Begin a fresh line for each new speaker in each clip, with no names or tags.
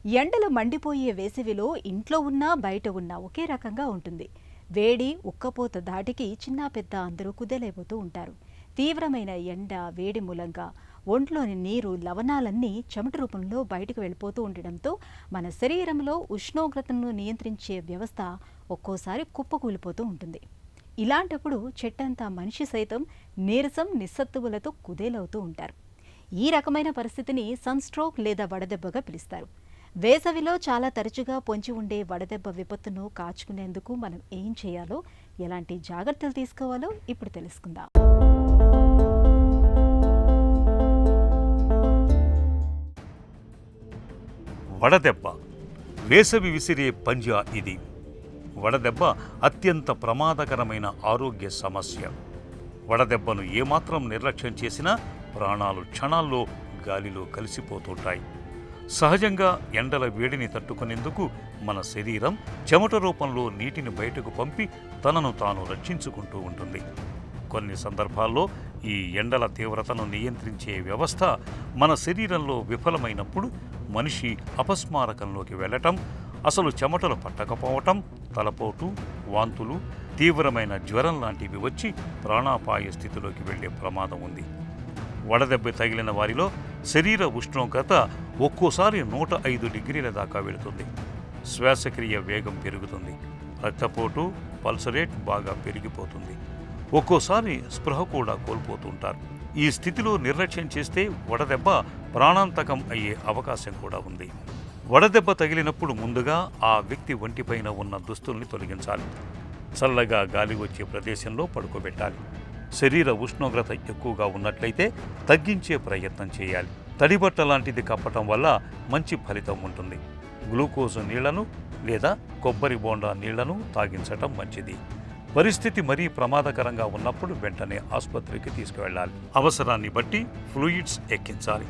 ఎండలు మండిపోయే వేసవిలో ఇంట్లో ఉన్నా బయట ఉన్నా ఒకే రకంగా ఉంటుంది. వేడి ఉక్కపోత దాటికి చిన్నా పెద్ద అందరూ కుదేలైపోతూ ఉంటారు. తీవ్రమైన ఎండ వేడి మూలంగా ఒంట్లోని నీరు లవణాలన్నీ చెమట రూపంలో బయటకు వెళ్ళిపోతూ ఉండడంతో మన శరీరంలో ఉష్ణోగ్రతను నియంత్రించే వ్యవస్థ ఒక్కోసారి కుప్పకూలిపోతూ ఉంటుంది. ఇలాంటప్పుడు చెట్టంతా మనిషి సైతం నీరసం నిస్సత్తువులతో కుదేలవుతూ ఉంటారు. ఈ రకమైన పరిస్థితిని సన్స్ట్రోక్ లేదా వడదెబ్బగా పిలుస్తారు. వేసవిలో చాలా తరచుగా పొంచి ఉండే వడదెబ్బ విపత్తును కాచుకునేందుకు మనం ఏం చేయాలో, ఎలాంటి జాగ్రత్తలు తీసుకోవాలో ఇప్పుడు తెలుసుకుందాం.
వడదెబ్బ వేసవి విసిరే పంజా ఇది. వడదెబ్బ అత్యంత ప్రమాదకరమైన ఆరోగ్య సమస్య. వడదెబ్బను ఏమాత్రం నిర్లక్ష్యం చేసినా ప్రాణాలు క్షణాల్లో గాలిలో కలిసిపోతుంటాయి. సహజంగా ఎండల వేడిని తట్టుకునేందుకు మన శరీరం చెమట రూపంలో నీటిని బయటకు పంపి తనను తాను రక్షించుకుంటూ ఉంటుంది. కొన్ని సందర్భాల్లో ఈ ఎండల తీవ్రతను నియంత్రించే వ్యవస్థ మన శరీరంలో విఫలమైనప్పుడు మనిషి అపస్మారకంలోకి వెళ్ళటం, అసలు చెమటలు పట్టకపోవటం, తలపోటు, వాంతులు, తీవ్రమైన జ్వరం లాంటివి వచ్చి ప్రాణాపాయ స్థితిలోకి వెళ్లే ప్రమాదం ఉంది. వడదెబ్బ తగిలిన వారిలో శరీర ఉష్ణోగ్రత ఒక్కోసారి 105 డిగ్రీల దాకా వెళుతుంది. శ్వాసక్రియ వేగం పెరుగుతుంది. రక్తపోటు, పల్స్ రేట్ బాగా పెరిగిపోతుంది. ఒక్కోసారి స్పృహ కూడా కోల్పోతుంటారు. ఈ స్థితిలో నిర్లక్ష్యం చేస్తే వడదెబ్బ ప్రాణాంతకం అయ్యే అవకాశం కూడా ఉంది. వడదెబ్బ తగిలినప్పుడు ముందుగా ఆ వ్యక్తి ఒంటిపైన ఉన్న దుస్తుల్ని తొలగించాలి. చల్లగా గాలి వచ్చే ప్రదేశంలో పడుకోబెట్టాలి. శరీర ఉష్ణోగ్రత ఎక్కువగా ఉన్నట్లయితే తగ్గించే ప్రయత్నం చేయాలి. తడిబట్ట లాంటిది కప్పటం వల్ల మంచి ఫలితం ఉంటుంది. గ్లూకోజ్ నీళ్లను లేదా కొబ్బరి బోండా నీళ్లను తాగించటం మంచిది. పరిస్థితి మరీ ప్రమాదకరంగా ఉన్నప్పుడు వెంటనే ఆసుపత్రికి తీసుకువెళ్ళాలి. అవసరాన్ని బట్టి ఫ్లూయిడ్స్ ఎక్కించాలి.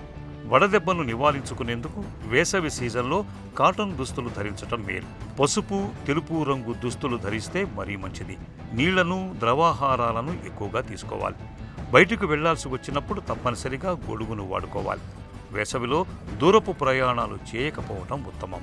వడదెబ్బను నివారించుకునేందుకు వేసవి సీజన్లో కాటన్ దుస్తులు ధరించటం మేలు. పసుపు, తెలుపు రంగు దుస్తులు ధరిస్తే మరీ మంచిది. నీళ్లను, ద్రవాహారాలను ఎక్కువగా తీసుకోవాలి. బయటకు వెళ్లాల్సి వచ్చినప్పుడు తప్పనిసరిగా గొడుగును వాడుకోవాలి. వేసవిలో దూరపు ప్రయాణాలు చేయకపోవటం ఉత్తమం.